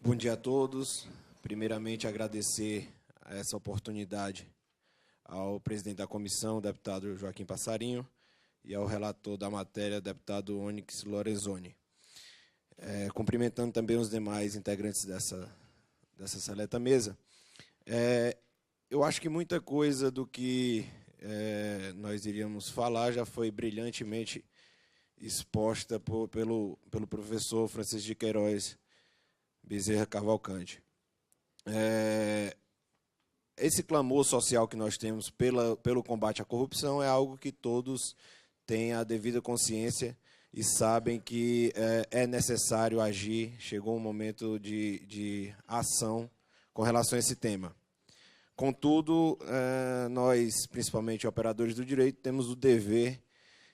Bom dia a todos. Primeiramente, agradecer essa oportunidade ao presidente da comissão, o deputado Joaquim Passarinho, e ao relator da matéria, deputado Onyx Lorenzoni. Cumprimentando também os demais integrantes dessa seleta mesa. Eu acho que muita coisa do que nós iríamos falar já foi brilhantemente exposta pelo professor Francisco de Queiroz Bezerra Cavalcante. Esse clamor social que nós temos pelo combate à corrupção é algo que todos têm a devida consciência e sabem que é necessário agir. Chegou um momento de ação com relação a esse tema. Contudo, nós, principalmente operadores do direito, temos o dever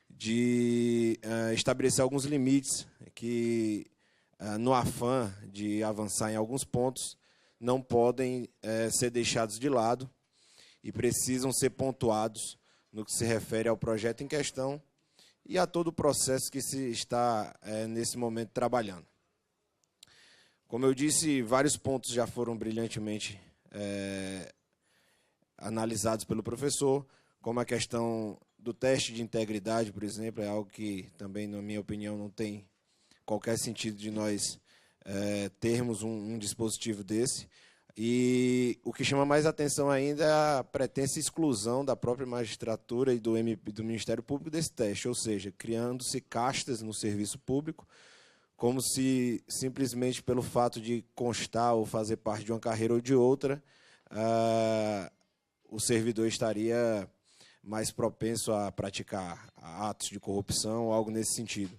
de estabelecer alguns limites que, no afã de avançar em alguns pontos, não podem ser deixados de lado e precisam ser pontuados no que se refere ao projeto em questão e a todo o processo que se está, nesse momento, trabalhando. Como eu disse, vários pontos já foram brilhantemente analisados pelo professor, como a questão do teste de integridade, por exemplo, é algo que também, na minha opinião, não tem qualquer sentido de nós termos um dispositivo desse. E o que chama mais atenção ainda é a pretensa exclusão da própria magistratura e do Ministério Público desse teste, ou seja, criando-se castas no serviço público, como se simplesmente pelo fato de constar ou fazer parte de uma carreira ou de outra, o servidor estaria mais propenso a praticar atos de corrupção ou algo nesse sentido.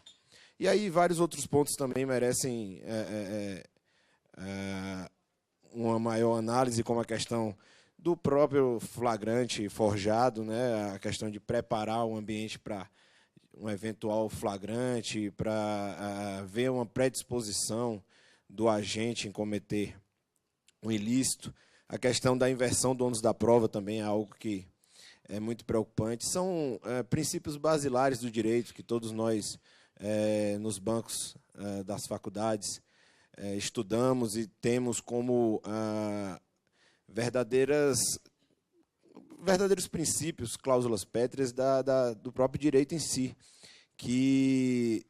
E aí vários outros pontos também merecem uma maior análise, como a questão do próprio flagrante forjado, né? A questão de preparar o ambiente para um eventual flagrante, para ver uma predisposição do agente em cometer um ilícito. A questão da inversão do ônus da prova também é algo que é muito preocupante. São princípios basilares do direito que todos nós, nos bancos das faculdades, estudamos e temos como verdadeiros princípios, cláusulas pétreas do próprio direito em si, que,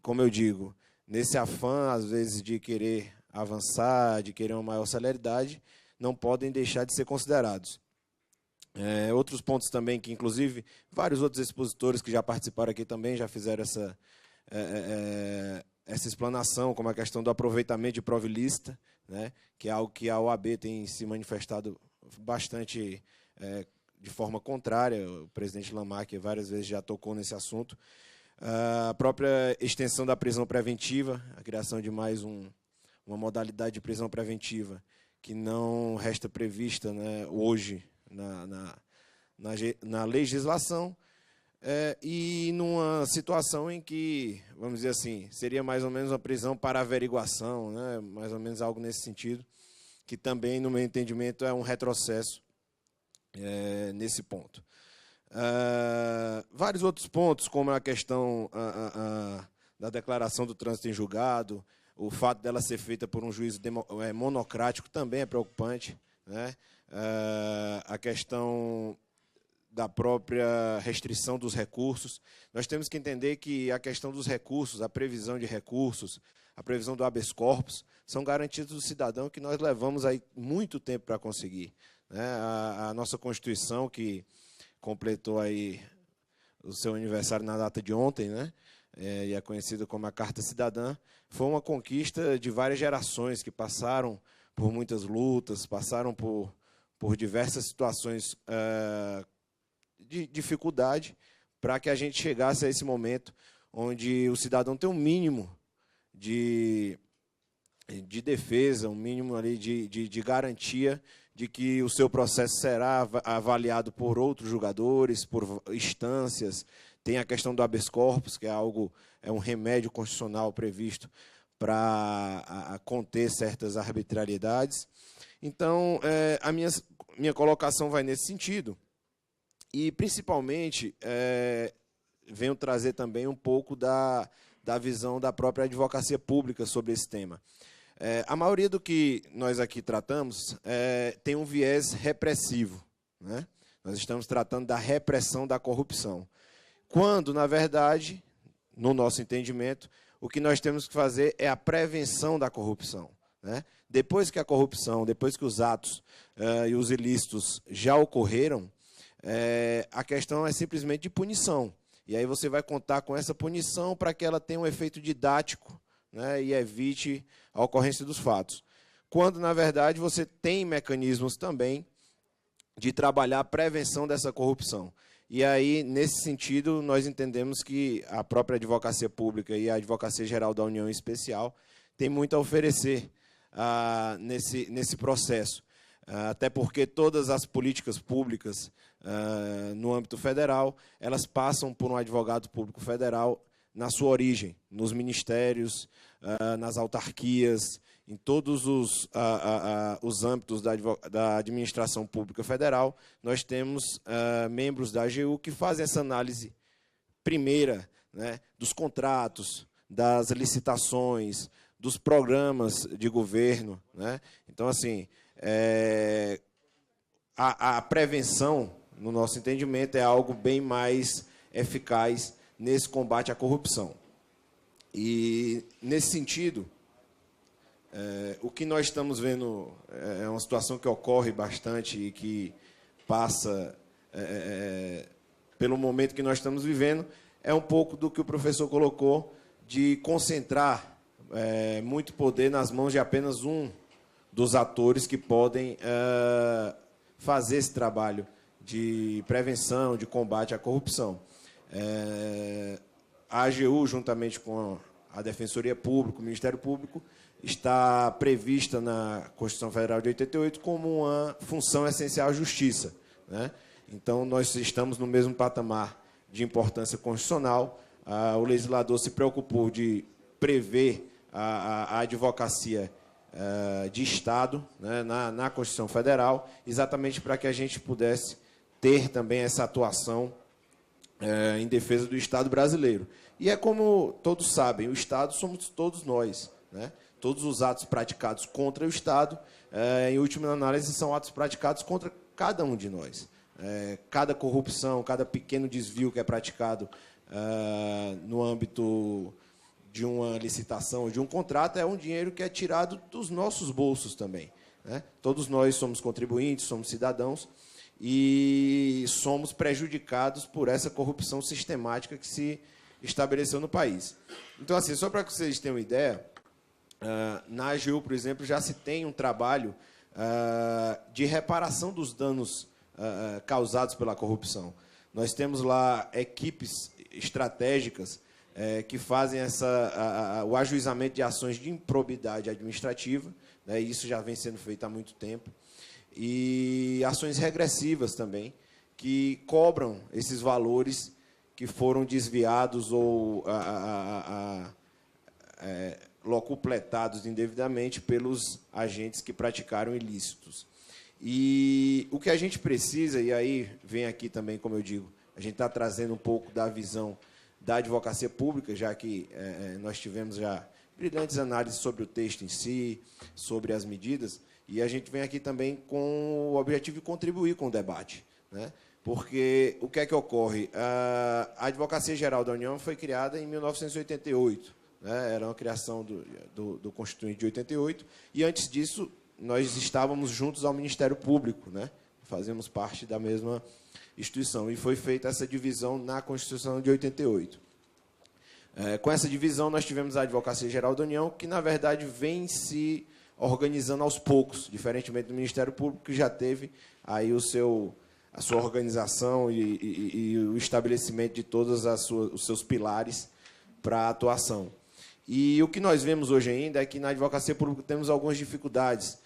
como eu digo, nesse afã, às vezes, de querer avançar, de querer uma maior celeridade, não podem deixar de ser considerados. Outros pontos também que, inclusive, vários outros expositores que já participaram aqui também já fizeram essa explanação, como a questão do aproveitamento de prova ilícita, né, que é algo que a OAB tem se manifestado bastante de forma contrária. O presidente Lamarck várias vezes já tocou nesse assunto. A própria extensão da prisão preventiva, a criação de mais uma modalidade de prisão preventiva que não resta prevista, né, hoje na legislação, e numa situação em que, vamos dizer assim, seria mais ou menos uma prisão para averiguação, né, mais ou menos algo nesse sentido, que também, no meu entendimento, é um retrocesso nesse ponto. Vários outros pontos, como a questão da declaração do trânsito em julgado, o fato dela ser feita por um juízo monocrático também é preocupante, né? A questão da própria restrição dos recursos. Nós temos que entender que a questão dos recursos, a previsão de recursos, a previsão do habeas corpus, são garantias do cidadão que nós levamos aí muito tempo para conseguir, né? A nossa Constituição, que completou aí o seu aniversário na data de ontem, né? E é conhecida como a Carta Cidadã, foi uma conquista de várias gerações que passaram por muitas lutas, passaram por diversas situações de dificuldade para que a gente chegasse a esse momento onde o cidadão tem um mínimo de defesa, um mínimo ali de garantia de que o seu processo será avaliado por outros julgadores, por instâncias. Tem a questão do habeas corpus, que é um remédio constitucional previsto para conter certas arbitrariedades. Então, a minha colocação vai nesse sentido. E, principalmente, venho trazer também um pouco da visão da própria advocacia pública sobre esse tema. A maioria do que nós aqui tratamos tem um viés repressivo, né? Nós estamos tratando da repressão da corrupção. Quando, na verdade, no nosso entendimento, o que nós temos que fazer é a prevenção da corrupção, né? Depois que a corrupção, depois que os atos e os ilícitos já ocorreram, a questão é simplesmente de punição. E aí você vai contar com essa punição para que ela tenha um efeito didático, né, e evite a ocorrência dos fatos. Quando, na verdade, você tem mecanismos também de trabalhar a prevenção dessa corrupção. E aí, nesse sentido, nós entendemos que a própria Advocacia Pública e a Advocacia Geral da União em especial tem muito a oferecer nesse processo. Até porque todas as políticas públicas no âmbito federal, elas passam por um advogado público federal na sua origem, nos ministérios, nas autarquias, em todos os âmbitos da administração pública federal, nós temos membros da AGU que fazem essa análise primeira, né, dos contratos, das licitações, dos programas de governo, né? Então, assim, a prevenção, no nosso entendimento, é algo bem mais eficaz nesse combate à corrupção. E, nesse sentido, o que nós estamos vendo é uma situação que ocorre bastante e que passa pelo momento que nós estamos vivendo, é um pouco do que o professor colocou, de concentrar muito poder nas mãos de apenas um dos atores que podem fazer esse trabalho de prevenção, de combate à corrupção. A AGU, juntamente com a Defensoria Pública, o Ministério Público, está prevista na Constituição Federal de 88 como uma função essencial à justiça, né? Então, nós estamos no mesmo patamar de importância constitucional. O legislador se preocupou de prever a advocacia de Estado, né, na Constituição Federal, exatamente para que a gente pudesse ter também essa atuação em defesa do Estado brasileiro. E é como todos sabem, o Estado somos todos nós, né? Todos os atos praticados contra o Estado, em última análise, são atos praticados contra cada um de nós. Cada corrupção, cada pequeno desvio que é praticado no âmbito de uma licitação, de um contrato, é um dinheiro que é tirado dos nossos bolsos também, né? Todos nós somos contribuintes, somos cidadãos e somos prejudicados por essa corrupção sistemática que se estabeleceu no país. Então, assim, só para que vocês tenham uma ideia, na AGU, por exemplo, já se tem um trabalho de reparação dos danos causados pela corrupção. Nós temos lá equipes estratégicas que fazem o ajuizamento de ações de improbidade administrativa, né, e isso já vem sendo feito há muito tempo, e ações regressivas também, que cobram esses valores que foram desviados ou locupletados indevidamente pelos agentes que praticaram ilícitos. E o que a gente precisa, e aí vem aqui também, como eu digo, a gente está trazendo um pouco da visão da advocacia pública, já que nós tivemos já brilhantes análises sobre o texto em si, sobre as medidas, e a gente vem aqui também com o objetivo de contribuir com o debate, né? Porque o que é que ocorre? A Advocacia Geral da União foi criada em 1988, né? Era uma criação do Constituinte de 88, e antes disso nós estávamos juntos ao Ministério Público, né? Fazemos parte da mesma instituição, e foi feita essa divisão na Constituição de 88. Com essa divisão, nós tivemos a Advocacia Geral da União, que, na verdade, vem se organizando aos poucos, diferentemente do Ministério Público, que já teve aí a sua organização e o estabelecimento de todos os seus pilares para a atuação. E o que nós vemos hoje ainda é que, na Advocacia Pública, temos algumas dificuldades,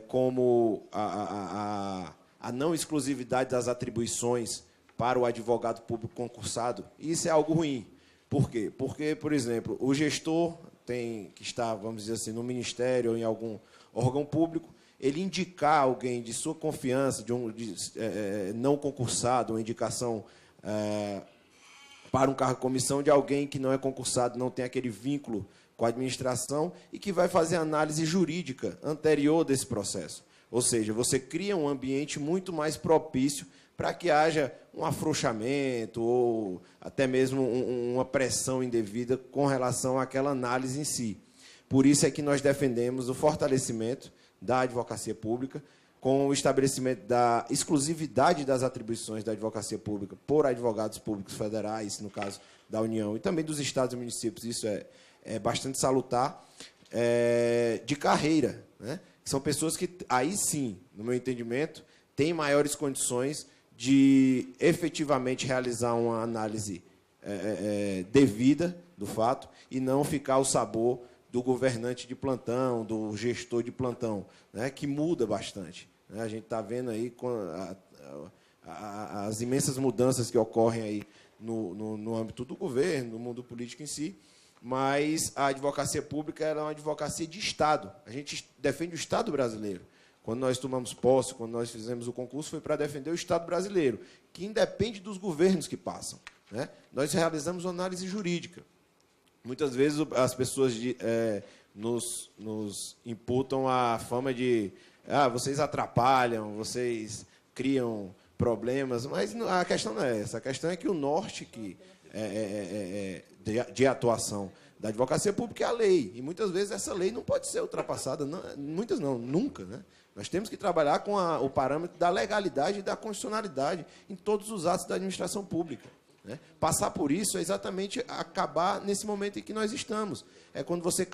como a não exclusividade das atribuições para o advogado público concursado, e isso é algo ruim. Por quê? Porque, por exemplo, o gestor que está, vamos dizer assim, no ministério ou em algum órgão público, ele indicar alguém de sua confiança, não concursado, uma indicação para um cargo de comissão de alguém que não é concursado, não tem aquele vínculo com a administração e que vai fazer análise jurídica anterior desse processo. Ou seja, você cria um ambiente muito mais propício para que haja um afrouxamento ou até mesmo uma pressão indevida com relação àquela análise em si. Por isso é que nós defendemos o fortalecimento da advocacia pública, com o estabelecimento da exclusividade das atribuições da advocacia pública por advogados públicos federais, no caso da União, e também dos estados e municípios, isso é bastante salutar, de carreira, né? São pessoas que, aí sim, no meu entendimento, têm maiores condições de efetivamente realizar uma análise devida do fato e não ficar ao sabor do governante de plantão, do gestor de plantão, né, que muda bastante. Né? A gente está vendo aí com as imensas mudanças que ocorrem aí no âmbito do governo, no mundo político em si, mas a advocacia pública é uma advocacia de Estado. A gente defende o Estado brasileiro. Quando nós tomamos posse, quando nós fizemos o concurso, foi para defender o Estado brasileiro, que independe dos governos que passam. Né? Nós realizamos uma análise jurídica. Muitas vezes as pessoas nos imputam a fama de vocês atrapalham, vocês criam problemas, mas a questão não é essa. A questão é que o norte de atuação da advocacia pública é a lei. E muitas vezes essa lei não pode ser ultrapassada, muitas não, nunca. Né? Nós temos que trabalhar com o parâmetro da legalidade e da constitucionalidade em todos os atos da administração pública. Né? Passar por isso é exatamente acabar nesse momento em que nós estamos. É quando você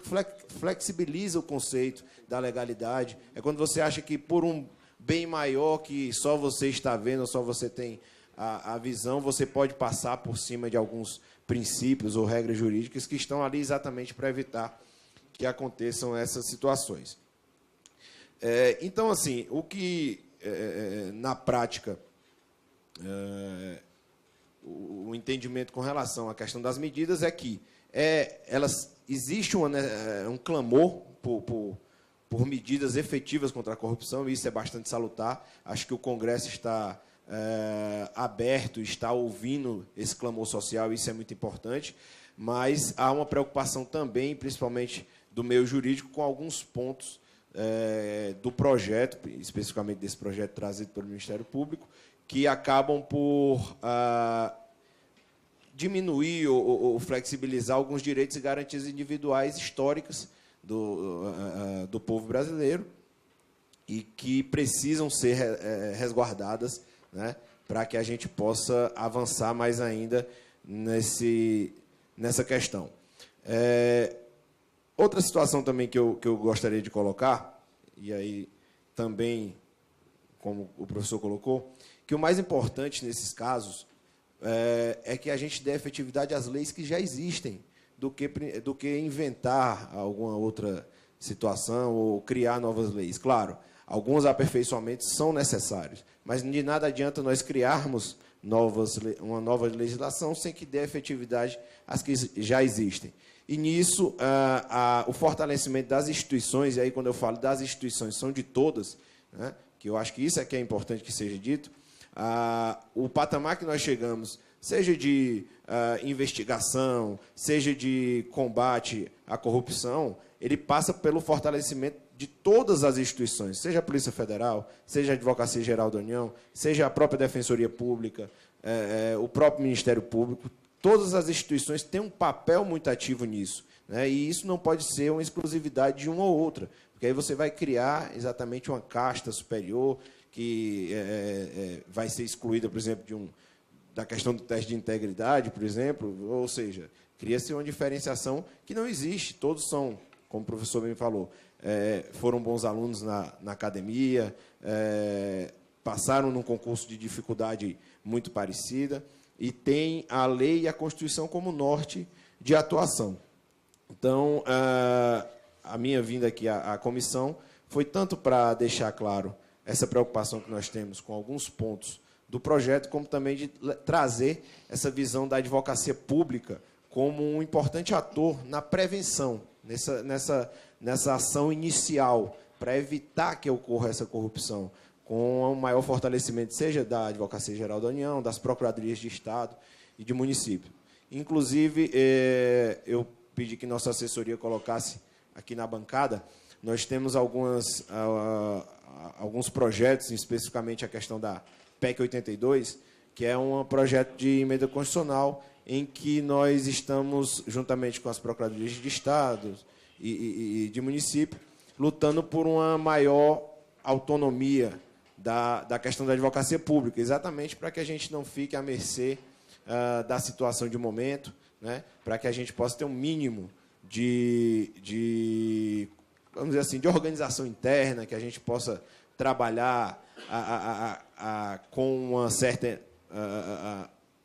flexibiliza o conceito da legalidade, é quando você acha que por um bem maior que só você está vendo, só você tem a visão, você pode passar por cima de alguns princípios ou regras jurídicas que estão ali exatamente para evitar que aconteçam essas situações. Então, assim, o que, na prática, o entendimento com relação à questão das medidas é que existe um clamor por medidas efetivas contra a corrupção, e isso é bastante salutar. Acho que o Congresso está aberto, está ouvindo esse clamor social, isso é muito importante, mas há uma preocupação também, principalmente do meio jurídico, com alguns pontos do projeto, especificamente desse projeto trazido pelo Ministério Público, que acabam por diminuir ou flexibilizar alguns direitos e garantias individuais históricas do povo brasileiro e que precisam ser resguardadas, né, para que a gente possa avançar mais ainda nessa questão. Outra situação também que eu gostaria de colocar, e aí também, como o professor colocou, que o mais importante nesses casos é que a gente dê efetividade às leis que já existem, do que inventar alguma outra situação ou criar novas leis. Claro, alguns aperfeiçoamentos são necessários, mas de nada adianta nós criarmos uma nova legislação sem que dê efetividade às que já existem. E nisso, o fortalecimento das instituições, e aí quando eu falo das instituições, são de todas, né, que eu acho que isso é que é importante que seja dito, o patamar que nós chegamos, seja de investigação, seja de combate à corrupção, ele passa pelo fortalecimento de todas as instituições, seja a Polícia Federal, seja a Advocacia Geral da União, seja a própria Defensoria Pública, o próprio Ministério Público. Todas as instituições têm um papel muito ativo nisso, né? E isso não pode ser uma exclusividade de uma ou outra, porque aí você vai criar exatamente uma casta superior que vai ser excluída, por exemplo, da questão do teste de integridade, por exemplo, ou seja, cria-se uma diferenciação que não existe. Todos são, como o professor bem falou, foram bons alunos na academia, passaram num concurso de dificuldade muito parecida e tem a lei e a Constituição como norte de atuação. Então, a minha vinda aqui à comissão foi tanto para deixar claro essa preocupação que nós temos com alguns pontos do projeto, como também de trazer essa visão da advocacia pública como um importante ator na prevenção, nessa ação inicial, para evitar que ocorra essa corrupção, com um maior fortalecimento, seja da Advocacia Geral da União, das Procuradorias de Estado e de município. Inclusive, eu pedi que nossa assessoria colocasse aqui na bancada, nós temos alguns projetos, especificamente a questão da PEC 82, que é um projeto de emenda constitucional em que nós estamos, juntamente com as procuradorias de Estado e de município, lutando por uma maior autonomia da questão da advocacia pública, exatamente para que a gente não fique à mercê da situação de momento, né, para que a gente possa ter um mínimo vamos dizer assim, de organização interna, que a gente possa trabalhar com uma certa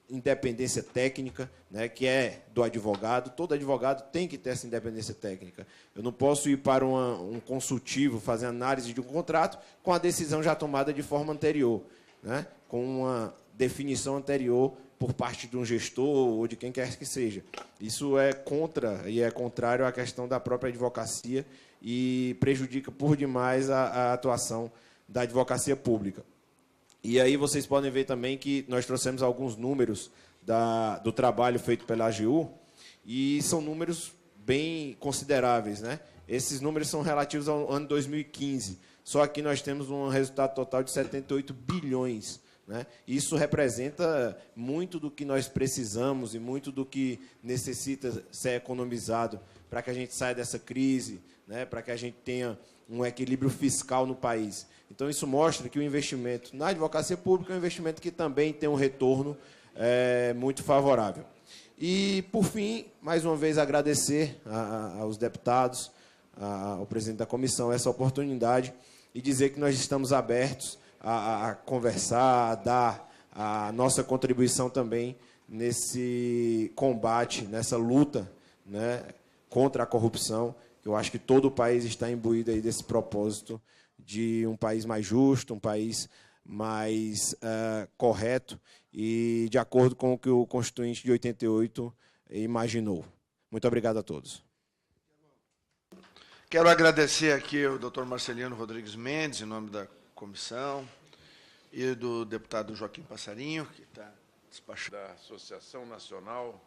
independência técnica, né, que é do advogado. Todo advogado tem que ter essa independência técnica. Eu não posso ir para um consultivo fazer análise de um contrato com a decisão já tomada de forma anterior, né, com uma definição anterior por parte de um gestor ou de quem quer que seja. Isso é contra e é contrário à questão da própria advocacia e prejudica por demais a atuação da advocacia pública. E aí vocês podem ver também que nós trouxemos alguns números do trabalho feito pela AGU, e são números bem consideráveis, né? Esses números são relativos ao ano 2015. Só aqui nós temos um resultado total de 78 bilhões. Né? Isso representa muito do que nós precisamos e muito do que necessita ser economizado para que a gente saia dessa crise, né? Para que a gente tenha um equilíbrio fiscal no país. Então, isso mostra que o investimento na advocacia pública é um investimento que também tem um retorno muito favorável. E, por fim, mais uma vez, agradecer aos deputados, ao presidente da comissão, essa oportunidade e dizer que nós estamos abertos a conversar, a dar a nossa contribuição também nesse combate, nessa luta, né, contra a corrupção, que eu acho que todo o país está imbuído aí desse propósito de um país mais justo, um país mais correto e de acordo com o que o Constituinte de 88 imaginou. Muito obrigado a todos. Quero agradecer aqui ao Dr. Marcelino Rodrigues Mendes, em nome da comissão, e do deputado Joaquim Passarinho, que está despachando. Da Associação Nacional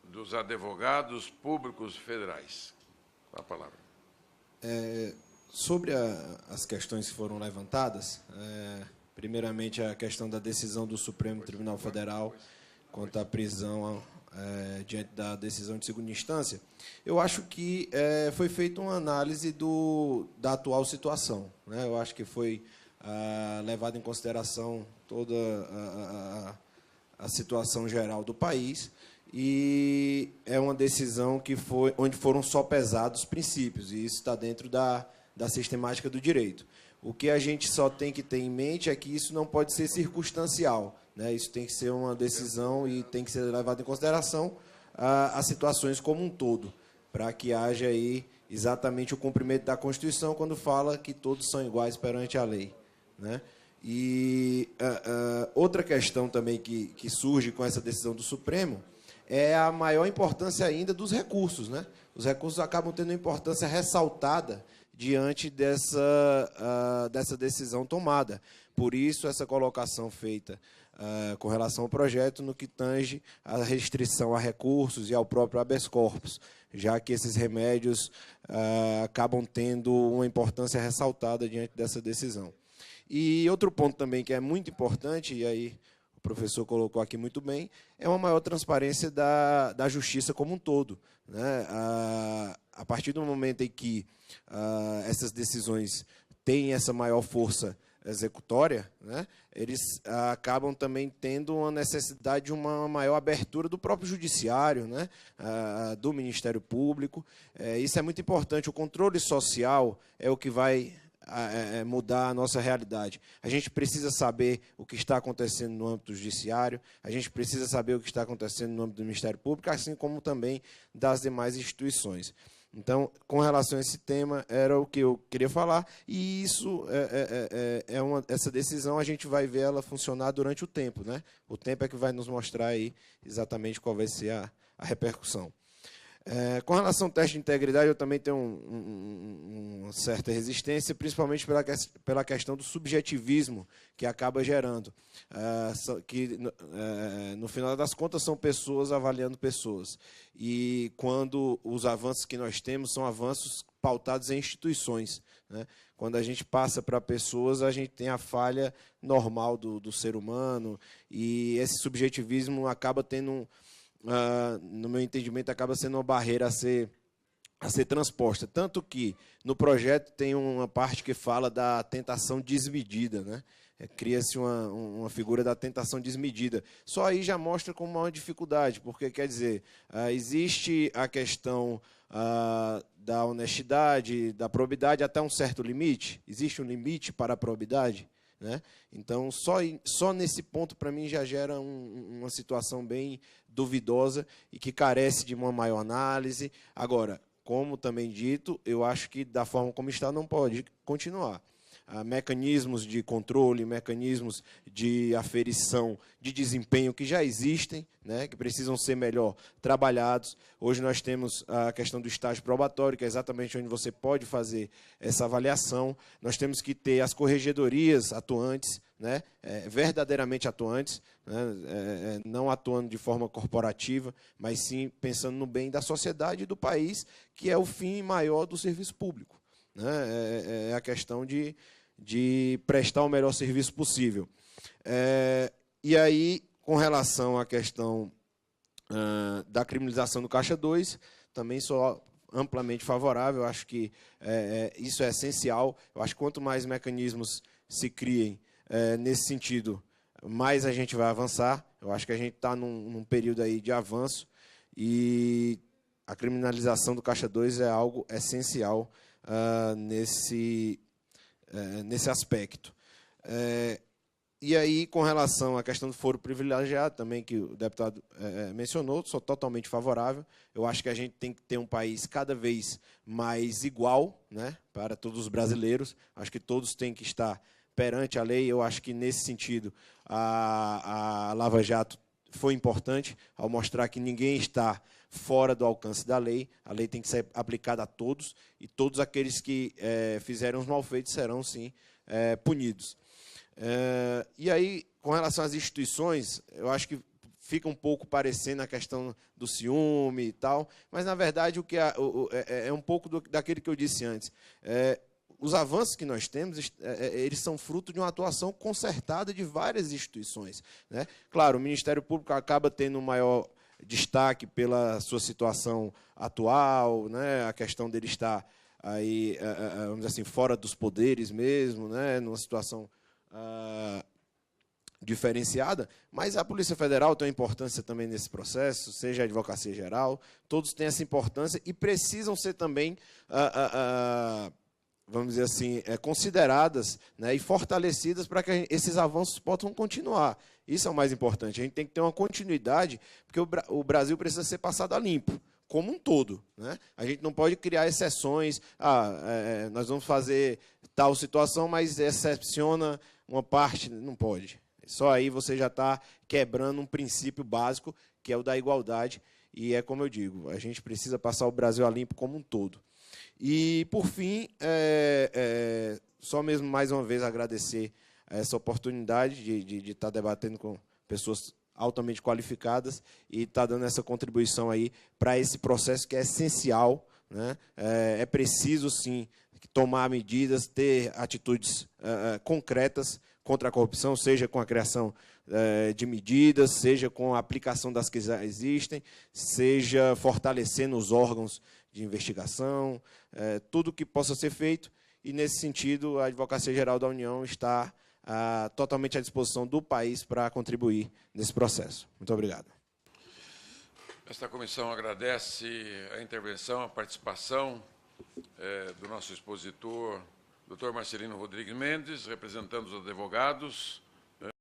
dos Advogados Públicos Federais. Com a palavra. Sobre as questões que foram levantadas, primeiramente a questão da decisão do Supremo Tribunal Federal quanto à prisão diante da decisão de segunda instância, eu acho que foi feita uma análise da atual situação, né? Eu acho que foi levado em consideração toda a situação geral do país e é uma decisão onde foram só pesados princípios, e isso está dentro da sistemática do direito. O que a gente só tem que ter em mente é que isso não pode ser circunstancial, né? Isso tem que ser uma decisão e tem que ser levado em consideração as situações como um todo, para que haja aí exatamente o cumprimento da Constituição quando fala que todos são iguais perante a lei, né? E outra questão também que surge com essa decisão do Supremo é a maior importância ainda dos recursos, né? Os recursos acabam tendo uma importância ressaltada diante dessa decisão tomada. Por isso, essa colocação feita com relação ao projeto no que tange à restrição a recursos e ao próprio habeas corpus, já que esses remédios acabam tendo uma importância ressaltada diante dessa decisão. E outro ponto também que é muito importante, e aí o professor colocou aqui muito bem, é uma maior transparência da justiça como um todo, né? A partir do momento em que essas decisões têm essa maior força executória, né, eles acabam também tendo uma necessidade de uma maior abertura do próprio judiciário, né, do Ministério Público. Isso é muito importante. O controle social é o que vai mudar a nossa realidade. A gente precisa saber o que está acontecendo no âmbito judiciário, a gente precisa saber o que está acontecendo no âmbito do Ministério Público, assim como também das demais instituições. Então, com relação a esse tema, era o que eu queria falar, e isso essa decisão a gente vai ver ela funcionar durante o tempo, né? O tempo é que vai nos mostrar aí exatamente qual vai ser a repercussão. Com relação ao teste de integridade, eu também tenho uma certa resistência, principalmente pela questão do subjetivismo que acaba gerando. No final das contas, são pessoas avaliando pessoas. E quando os avanços que nós temos são avanços pautados em instituições, né? Quando a gente passa para pessoas, a gente tem a falha normal do ser humano, e esse subjetivismo acaba tendo... no meu entendimento, acaba sendo uma barreira a ser transposta. Tanto que, no projeto, tem uma parte que fala da tentação desmedida, né? Cria-se uma figura da tentação desmedida. Só aí já mostra como uma dificuldade, porque, quer dizer, existe a questão da honestidade, da probidade até um certo limite. Existe um limite para a probidade, né? Então, só nesse ponto, para mim, já gera uma situação bem duvidosa e que carece de uma maior análise. Agora, como também dito, eu acho que da forma como está não pode continuar. Mecanismos de controle, mecanismos de aferição de desempenho que já existem, né, que precisam ser melhor trabalhados. Hoje nós temos a questão do estágio probatório, que é exatamente onde você pode fazer essa avaliação. Nós temos que ter as corregedorias atuantes, né, verdadeiramente atuantes, né, não atuando de forma corporativa, mas sim pensando no bem da sociedade e do país, que é o fim maior do serviço público, né? É a questão de prestar o melhor serviço possível. E aí, com relação à questão da criminalização do Caixa 2, também sou amplamente favorável. Eu acho que isso é essencial. Eu acho que quanto mais mecanismos se criem nesse sentido, mais a gente vai avançar. Eu acho que a gente está num período aí de avanço, e a criminalização do Caixa 2 é algo essencial nesse aspecto. E aí, com relação à questão do foro privilegiado, também, que o deputado mencionou, sou totalmente favorável. Eu acho que a gente tem que ter um país cada vez mais igual, né, para todos os brasileiros. Acho que todos têm que estar perante a lei. Eu acho que, nesse sentido, a Lava Jato foi importante ao mostrar que ninguém está fora do alcance da lei. A lei tem que ser aplicada a todos, e todos aqueles que fizeram os malfeitos serão, sim, punidos. E aí, com relação às instituições, eu acho que fica um pouco parecendo a questão do ciúme e tal, mas, na verdade, o que é um pouco daquele que eu disse antes. Os avanços que nós temos, eles são fruto de uma atuação concertada de várias instituições, né? Claro, o Ministério Público acaba tendo um maior destaque pela sua situação atual, né? A questão dele estar aí, vamos dizer assim, fora dos poderes mesmo, né? Numa situação diferenciada, mas a Polícia Federal tem uma importância também nesse processo, seja a Advocacia Geral, todos têm essa importância e precisam ser também vamos dizer assim, consideradas, né, e fortalecidas para que esses avanços possam continuar. Isso é o mais importante. A gente tem que ter uma continuidade, porque o Brasil precisa ser passado a limpo, como um todo, né? A gente não pode criar exceções. Nós vamos fazer tal situação, mas excepciona uma parte. Não pode. Só aí você já está quebrando um princípio básico, que é o da igualdade. E é como eu digo, a gente precisa passar o Brasil a limpo como um todo. E, por fim, só mesmo mais uma vez agradecer essa oportunidade de estar debatendo com pessoas altamente qualificadas e estar dando essa contribuição aí para esse processo que é essencial, né? É preciso, sim, tomar medidas, ter atitudes concretas contra a corrupção, seja com a criação de medidas, seja com a aplicação das que já existem, seja fortalecendo os órgãos de investigação, tudo que possa ser feito. E, nesse sentido, a Advocacia Geral da União está totalmente à disposição do país para contribuir nesse processo. Muito obrigado. Esta comissão agradece a intervenção, a participação do nosso expositor, Dr. Marcelino Rodrigues Mendes, representando os advogados,